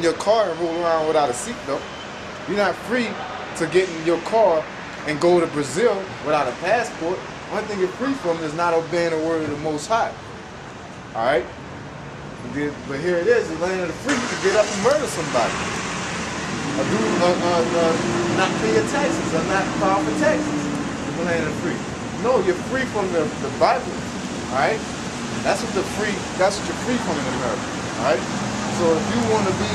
your car and roll around without a seatbelt. You're not free to get in your car and go to Brazil without a passport. One thing you're free from is not obeying the word of the Most High. All right? But here it is, the land of the free to get up and murder somebody. Not pay your taxes or not file for taxes. The land of the free. No, you're free from the Bible. All right? That's what you're free from in America. All right? So if you want to be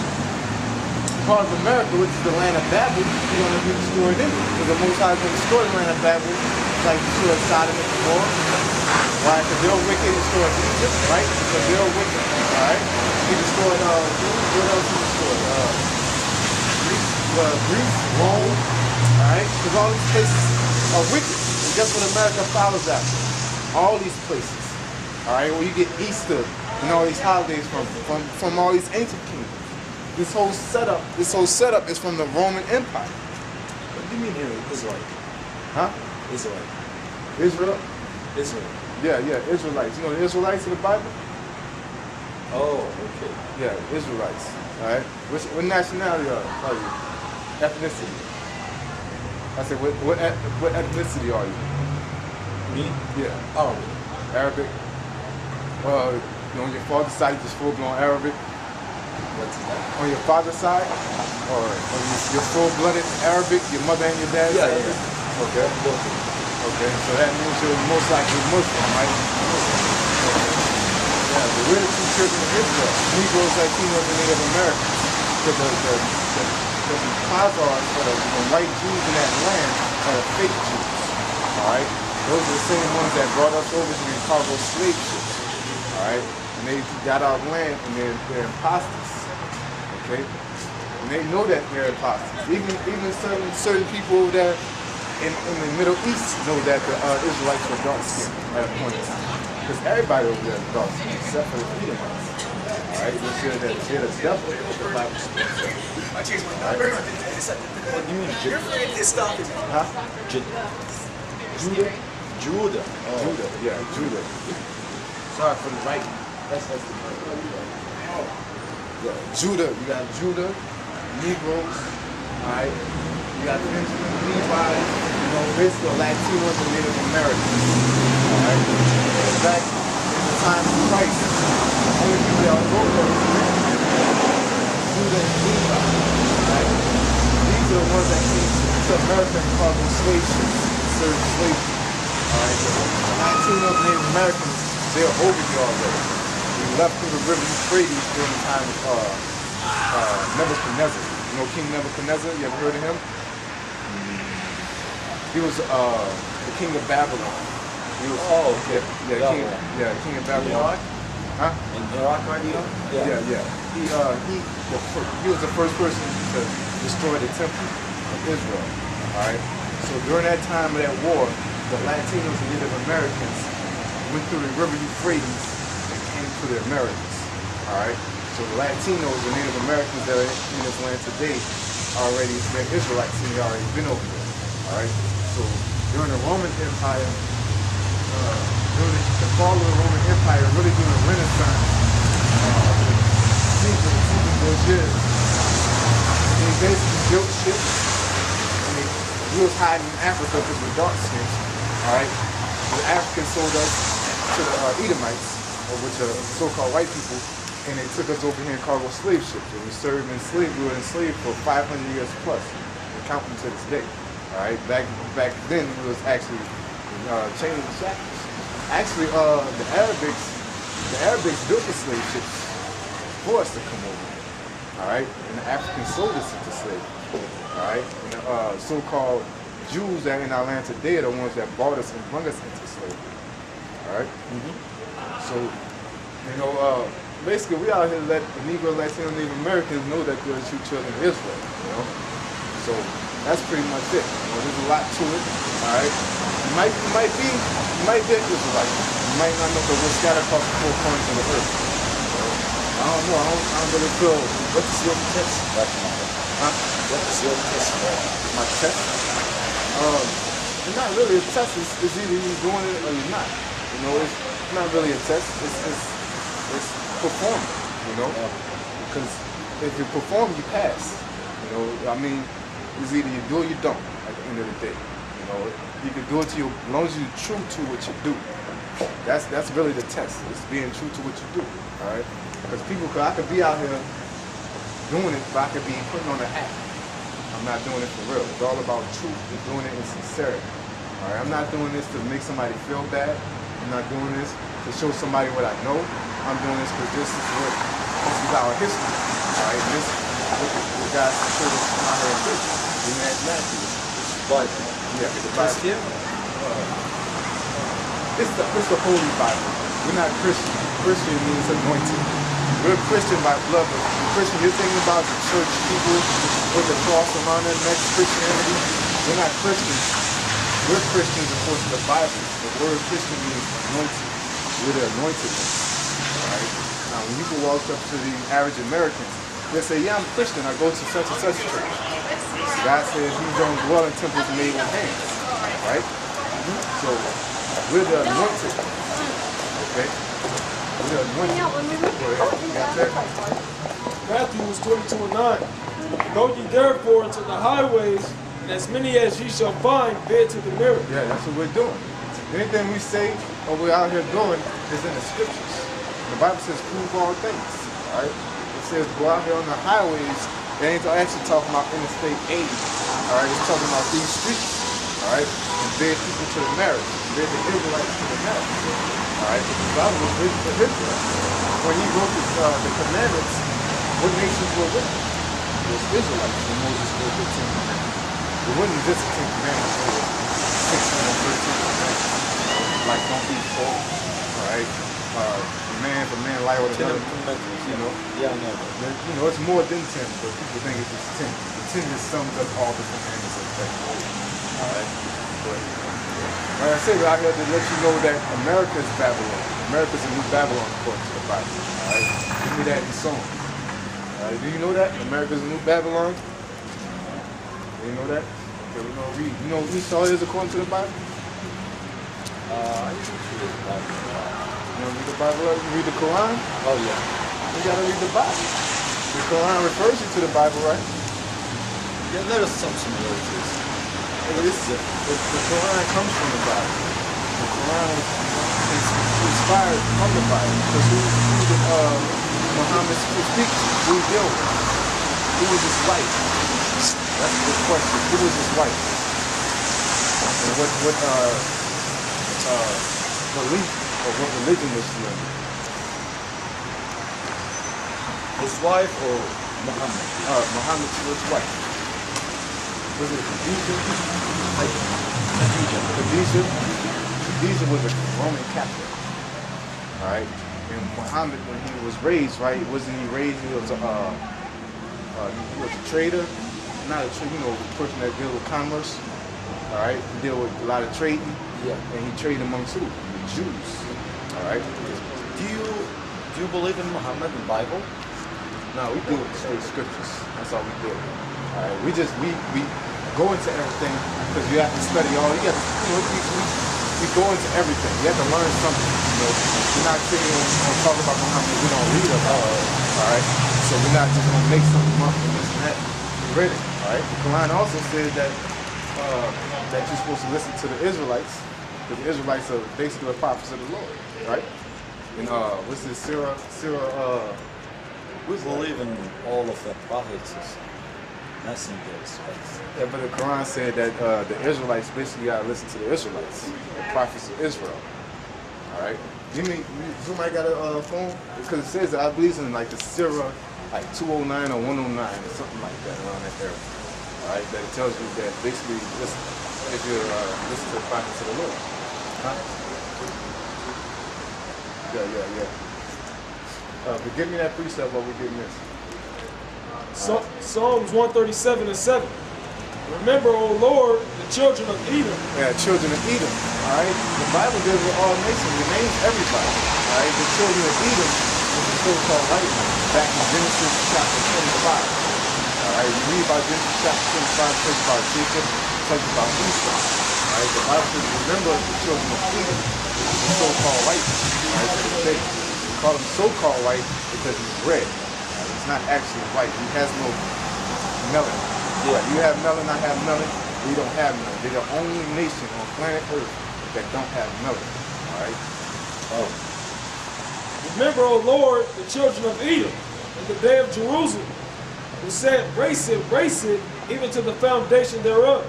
part of America, which is the land of Babel, you're going to be destroyed in it. Because the Most High is going to destroy the land of Babel, like destroy Sodom and Gomorrah. Why? Because they're wicked, destroyed Egypt, right? Because they're wicked. All right? He destroyed, what else he destroyed? Greece, Rome, all right? Because all these places are wicked. And guess what America follows after? All these places. All right, where you get Easter and all these holidays from all these ancient kingdoms. This whole setup is from the Roman Empire. What do you mean Israelite? Huh? Israelite. Israel? Israel. Yeah, Israelites. You know the Israelites in the Bible? Oh, okay. Yeah, Israelites. All right. What nationality are you? Ethnicity. I said, what ethnicity are you? Me? Yeah. Oh. Arabic. On your father's side, you just full-blown Arabic. What's that? On your father's side, or you're full-blooded Arabic. Your mother and your dad. Yeah, Arabic? yeah. Okay. Okay. So that means you're most likely Muslim, right? Yeah, but we're the two children of Israel. Negroes, Latinos, and Native Americans. Because the Khazars, or the white Jews in that land, are the fake Jews. All right. Those are the same ones that brought us over to these cargo slave ships. All right. And they got our land, and they're imposters. Okay. And they know that they're imposters. Even certain people over there in the Middle East know that the Israelites were dark skinned at a point in time. Because everybody over there is dark skinned, except for the Edomites. All right, they said that they're the devil, the Bible speaks. I changed my number. What do you mean? You're afraid to stop it. Huh? Judah? Judah. Oh. Judah, yeah, Judah. Sorry for the writing. That's the yeah, Judah, you got Judah, Negroes, all right? You got Benjamin, Levi, basically Latinos and Native Americans, all right? Back in the time of Christ, the only people that wrote those Judah and Levi, all right? These are the ones that came to America and called them slave ships, served slavery, all right? The Latinos and Native Americans, they're over here already. We left through the river Euphrates during the time of Nebuchadnezzar. You know King Nebuchadnezzar? You ever heard of him? He was the king of Babylon. He was, okay. King of Babylon. Huh? In Iraq, right? Yeah. He was the first person to destroy the temple of Israel. All right. So during that time of that war, the Latinos and Native Americans went through the river Euphrates and came to the Americas. All right. So the Latinos and Native Americans that are in this land today already, they're Israelites and they already been over there. All right. So during the Roman Empire, during the fall of the Roman Empire, really during the Renaissance, those years, they basically built ships, and we was hiding in Africa because we're dark skins. All right. The Africans sold us to the Edomites, or which are so-called white people, and they took us over here in cargo slave ships. And we served in slavery. We were enslaved for 500 years plus, and counting to this day. All right, back then it was actually chains and shackles. Actually, the Arabics built the slave ships for us to come over. All right, and the Africans sold us into slavery. All right, and the so-called Jews that are in our land today are the ones that bought us and brought us into slavery. All right. So, basically, we out here to let the Negro, Latino, Native Americans know that they're the true children of Israel. So that's pretty much it. There's a lot to it. All right. You might be an Israelite. You might not know because we're scattered across the four corners of the earth. I don't know. I don't really feel. What is your test right now? Huh? What is your test right now? My test? It's not really a test. It's either you're doing it or you're not. It's not really a test. It's performing. Because if you perform, you pass. You know, I mean, it's either you do or you don't. At the end of the day, you know, you can do it to you as long as you're true to what you do. That's really the test. It's being true to what you do. All right, because I could be out here doing it, but I could be putting on an act. I'm not doing it for real. It's all about truth and doing it in sincerity. All right, I'm not doing this to make somebody feel bad. I'm not doing this to show somebody what I know. I'm doing this because this is our history. All right, this is what God showed us out here in history. In that Matthew. Bible. Yeah, the Bible. Christian? It's the Holy Bible. We're not Christian. Christian means anointed. We're Christian by blood, but Christian, you're thinking about the church people with the cross around their necks, Christianity. We're not Christians. We're Christians according to the Bible. The word Christian means anointed. We're the anointed ones. Alright? Now when you go walk up to the average Americans, they say, yeah, I'm Christian, I go to such and such church. God says you don't dwell in temples made with hands. Right? So we're the anointed. Okay? We're the anointed. Go ahead. Got that? Matthew 22:9. Go ye therefore into the highways, and as many as ye shall find, bear to the mirror. Yeah, that's what we're doing. Anything we say or we're out here doing is in the scriptures. The Bible says prove all things. All right? It says go out here on the highways. It ain't actually talking about Interstate 80. All right? It's talking about these streets. All right? And bear people to the marriage. Bear the Israelites to the marriage. All right? The Bible was written for Israel. When he wrote the commandments, what nations were with him? It was Israelites when Moses wrote the 10 commandments. It wasn't just the 10 commandments. It was 16 or 13 commandments. Like don't be full. All right? For man lie with another. You know? Yeah, I know. You know, it's more than 10, but people think it's just 10. The 10 just sums up all the commandments of the Alright? But like I say, we're out here to let you know that America is Babylon. America's a new Babylon according to the Bible. Alright? Give me that in song. Alright, do you know that? America's a new Babylon? Do you know that? Okay, we're gonna read. You know what Esau is according to the Bible? I used to read the Bible. You want to read the Bible? You read the Quran? Oh, yeah. You gotta read the Bible. The Quran refers you to the Bible, right? Yeah, there are some similarities. The Quran comes from the Bible. The Quran is inspired from the Bible. Because who did Muhammad speak to? Who he dealt with? Who was his wife? That's the question. Who was his wife? And what belief or what religion was she under? His wife or Muhammad? Muhammad's first wife. Was it Khadijah? Khadijah was a Roman Catholic. Alright? And Muhammad, when he was raised, right, wasn't he raised, he was a trader? Not a trader, you know, a person that deals with commerce. Alright? He deal with a lot of trading. Yeah. And he traded amongst who? The Jews. Alright? Do you believe in Muhammad in the Bible? No, we deal with the scriptures. That's all we do. Alright, we go into everything because you have to study all. You have to, you know, we go into everything. You have to learn something. You know, we're not sitting and talking about Muhammad. We don't read about it. Alright, so we're not just gonna make something up and this and that. We read it. Alright, the Quran also says that that you're supposed to listen to the Israelites, because the Israelites are basically the prophets of the Lord. Right? And what's this? We believe in all of the prophets. Nothing else. Yeah, but the Quran said that the Israelites basically gotta listen to the Israelites, the prophets of Israel. All right. Somebody got a phone? Because it says that I believe in like the Surah, like 209 or 109 or something like that around that area. All right. That it tells you that basically listen if you listen to the prophets of the Lord. Huh? Yeah. But give me that precept while we're getting this. Psalms 137:7. Remember, O Lord, the children of Edom. Yeah, children of Edom. All right. The Bible deals with all nations. It names everybody. All right. The children of Edom was the so-called white man back in Genesis chapter 25. All right. You read about Genesis chapter 25, talks about Jacob, talks about Esau. All right. The Bible says, remember the children of Edom, the so-called white man. All right. So they call him so-called white because he's red. He's not actually white. He has no melanin. Yeah. Right? You have melanin, I have melanin. We don't have melanin. They're the only nation on planet Earth that don't have melanin. All right. Oh. Remember, O Lord, the children of Edom, in the day of Jerusalem, who said, race it, even to the foundation thereof.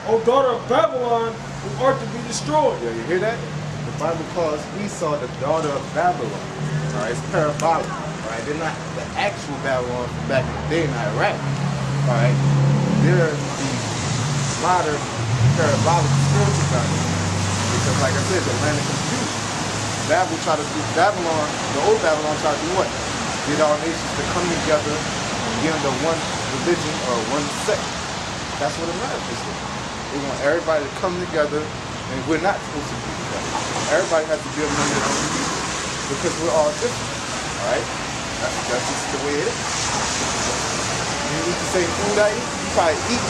O daughter of Babylon, who art to be destroyed. Yeah, you hear that? The Bible calls Esau the daughter of Babylon. All right, it's parabolic. All right, they're not the actual Babylon from back in the day in Iraq. All right, they're the modern parabolic spiritual Babylon. Because, like I said, the land of confusion. Babylon, the old Babylon tried to do what? Get all nations to come together and be under one religion or one sect. That's what America's doing. They want everybody to come together, and we're not supposed to be together. Everybody has to be among their own people because we're all different. All right? That's just the way it is. You eat the same food I eat, you probably eat,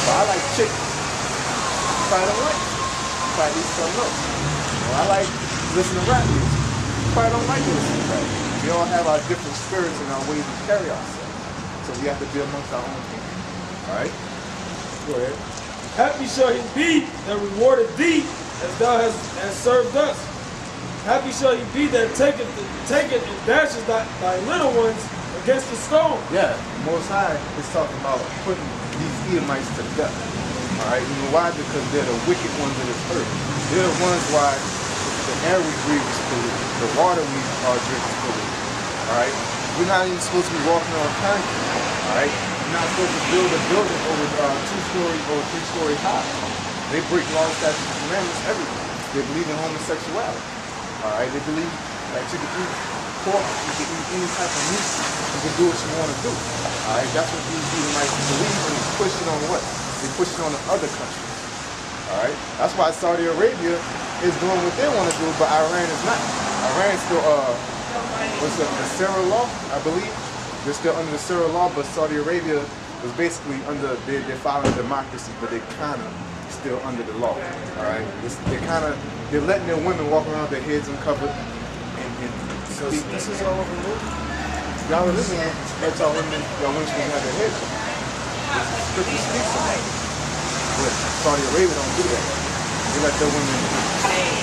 but I like chicken. You probably don't like it. You probably eat something else. Well, I like listening to rap music. You probably don't like listening to rap music. We all have our different spirits and our ways to carry ourselves. So we have to be amongst our own people. All right? Go ahead. Happy shall he be that rewarded thee as thou hast served us. Happy shall he be that taketh and dashes thy little ones against the stone. Yeah, Most High is talking about putting these Edomites to death. All right, you know why? Because they're the wicked ones of this earth. They're the ones why the air we breathe is polluted, the water we drink is polluted. All right, we're not even supposed to be walking on concrete. All right, you're not supposed to build a building over 2-story or 3-story high. They break laws, statutes, and commandments, everything. They believe in homosexuality. All right, they believe that you can eat pork, you can eat any type of meat, you can do what you want to do. All right, that's what these Edomites believe, and they push it on what? They push it on the other countries. All right, that's why Saudi Arabia is doing what they want to do, but Iran is not. Iran is still what's the Sarah law, I believe. They're still under the Sarah law, but Saudi Arabia is basically under, they're following democracy, but they're kind of still under the law. All right, they're letting their women walk around with their heads uncovered and So this is all over the world? y'all listen, let y'all women supposed to have their heads covered. It's strictly speaks on that. But Saudi Arabia don't do that. They let their women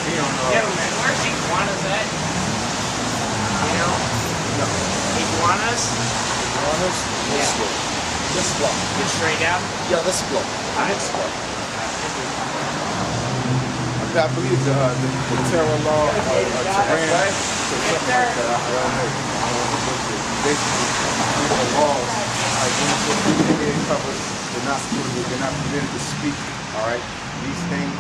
be on Yo, man, where's iguanas at? You know? no. Iguanas? Iguanas? This Yeah. block. This block. Get straight down? Yeah, this block. Alright. This block. I believe the terror law or Tehran, so something like that. I don't know. Basically, these are laws. Like when you're supposed to be their head covered, they're not supposed to, they're not permitted to speak. All right, these things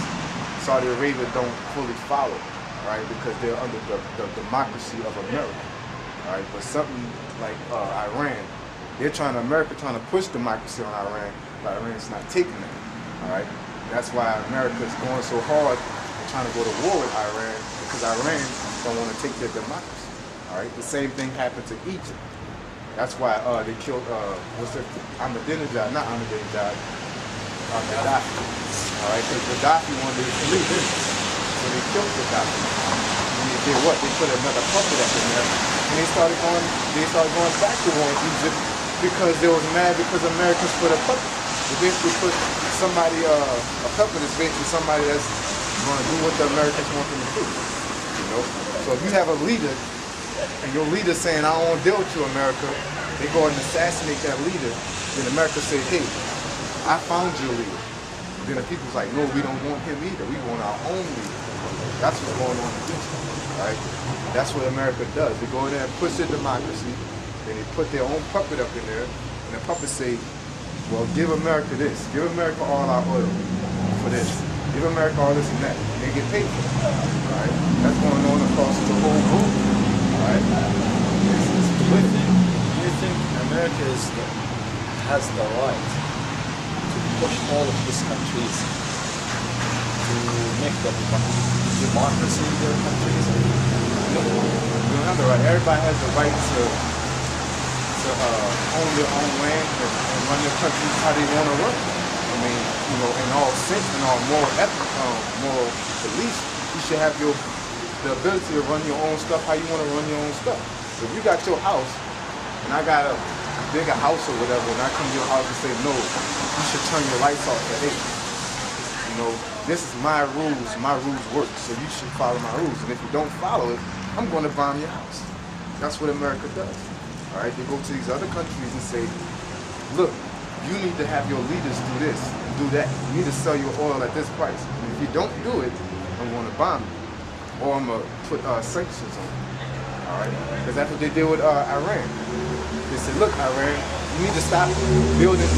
Saudi Arabia don't fully follow. All right, because they're under the democracy of America. All right, but something like Iran, America trying to push democracy on Iran, but Iran's not taking it. All right, that's why America is going so hard trying to go to war with Iran, because Iran don't want to take their democracy. All right, the same thing happened to Egypt. That's why they killed Ahmadinejad, not Ahmadinejad, Gaddafi. All right, because Gaddafi wanted to leave this, so they killed Gaddafi. And they did what? They put another puppet up in there, and they started going back to war in Egypt because they was mad because Americans put a puppet. They basically put somebody, a puppet is basically somebody that's going to do what the Americans want them to do. You know? So if you have a leader, and your leader saying, I don't want to deal with you, America, they go and assassinate that leader, then America say, hey, I found your leader. Then the people's like, no, we don't want him either. We want our own leader. That's what's going on in Egypt, right? That's what America does. They go in there and push their democracy, then they put their own puppet up in there, and the puppet say, well, give America this. Give America all our oil for this. Give America all this and that. And they get paid for it. All right? That's going on across the whole globe. All right? Do you think America has the right to push all of these countries to make the democracy in their countries? You don't have the right. Everybody has the right to own their own land and run their countries how they want to run. I mean, you know, in all sense and all moral beliefs, you should have the ability to run your own stuff how you want to run your own stuff. So if you got your house and I got a bigger house or whatever, and I come to your house and say, no, you should turn your lights off at 8. You know, this is my rules work, so you should follow my rules. And if you don't follow it, I'm going to bomb your house. That's what America does. All right, they go to these other countries and say, look, you need to have your leaders do this and do that. You need to sell your oil at this price. And if you don't do it, I'm going to bomb you, or I'm going to put sanctions on you. All right, because that's what they did with Iran. They said, look, Iran, you need to stop building,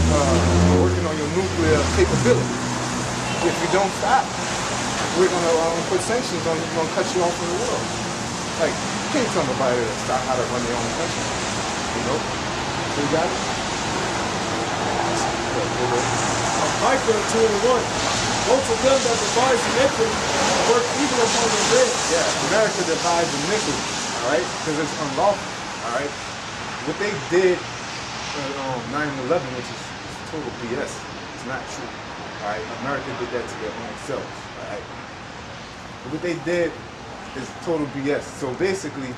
working on your nuclear capability. If you don't stop, we're going to put sanctions on you. We're going to cut you off from the world. Like, you can't tell nobody to stop how to run their own country. You know? So you got it? Micah 2:1. Both of them that devise iniquity work evil upon their beds. Yeah, America divides iniquity, all right? Because it's unlawful, all right? What they did on 9/11, which is total BS, it's not true, all right? America did that to their own selves, all right? But what they did is total BS. So basically,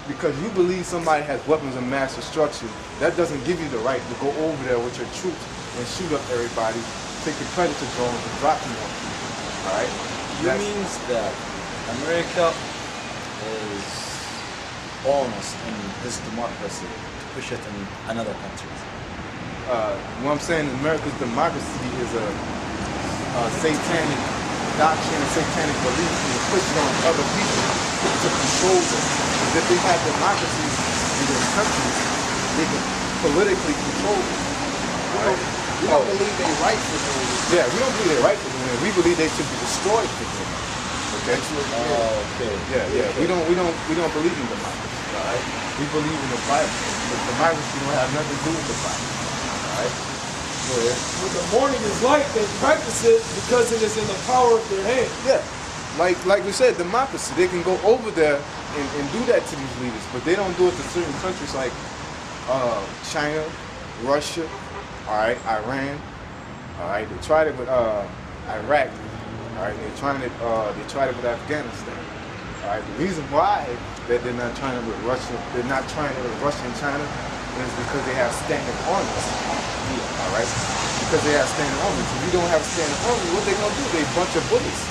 because you believe somebody has weapons of mass destruction, that doesn't give you the right to go over there with your troops and shoot up everybody, take your predator drones and drop them on people. All right? You means that America is honest in his democracy to push it in another countries. What I'm saying, America's democracy is a satanic doctrine, a satanic belief, and it pushes on other people to control them. Because if they have democracy in those countries, they can politically control them. Right? We don't believe they're right for doing it. Yeah, we don't believe they're right for doing it. We believe they should be destroyed for doing it. Okay? Okay. Yeah. We don't believe in democracy. All right? We believe in the Bible. But democracy don't have nothing to do with the Bible. All right? Go ahead. When the morning is light, they practice it because it is in the power of their hand. Yeah. Like we said, democracy. They can go over there and do that to these leaders, but they don't do it to certain countries like China, Russia, all right, Iran, all right. They tried it with Iraq, all right. They tried it with Afghanistan, all right. The reason why that they're not trying it with Russia, they're not trying it with Russia and China, is because they have standing armies, all right. Because they have standing armies. If you don't have a standing army, what they gonna do? They bunch of bullets.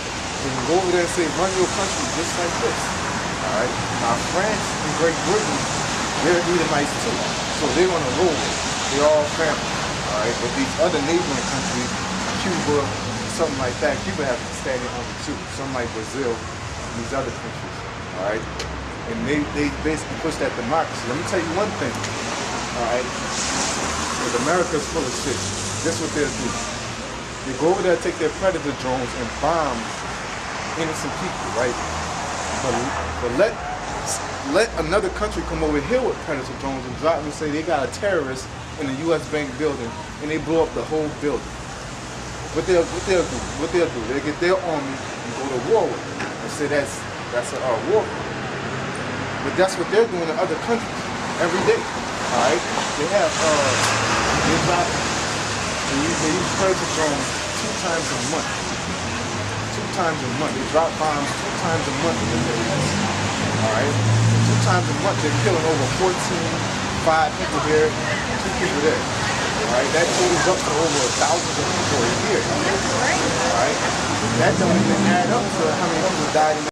They can go over there and say, run your country just like this. All right. Now France and Great Britain, they're Edomites too, so they're gonna roll with it. They're all family. All right. But these other neighboring countries, Cuba, something like that, Cuba has a standing army too. Some like Brazil and these other countries. All right. And they basically push that democracy. Let me tell you one thing. All right. Because America's full of shit. This is what they'll do. They go over there, take their predator drones and bomb innocent people, right? But let another country come over here with predator drones and drop them and say they got a terrorist in the U.S. Bank building and they blow up the whole building. What they'll do, they get their army and go to war with them and say that's a war. But that's what they're doing in other countries every day. All right, they have they use predator drones 2 times a month. 2 times a month. They drop bombs 2 times a month in the Middle East. All right? 2 times a month, they're killing over 5 people here, 2 people there. All right? That totals up to over 1,000 people a year. All right? That don't even add up to how many people died in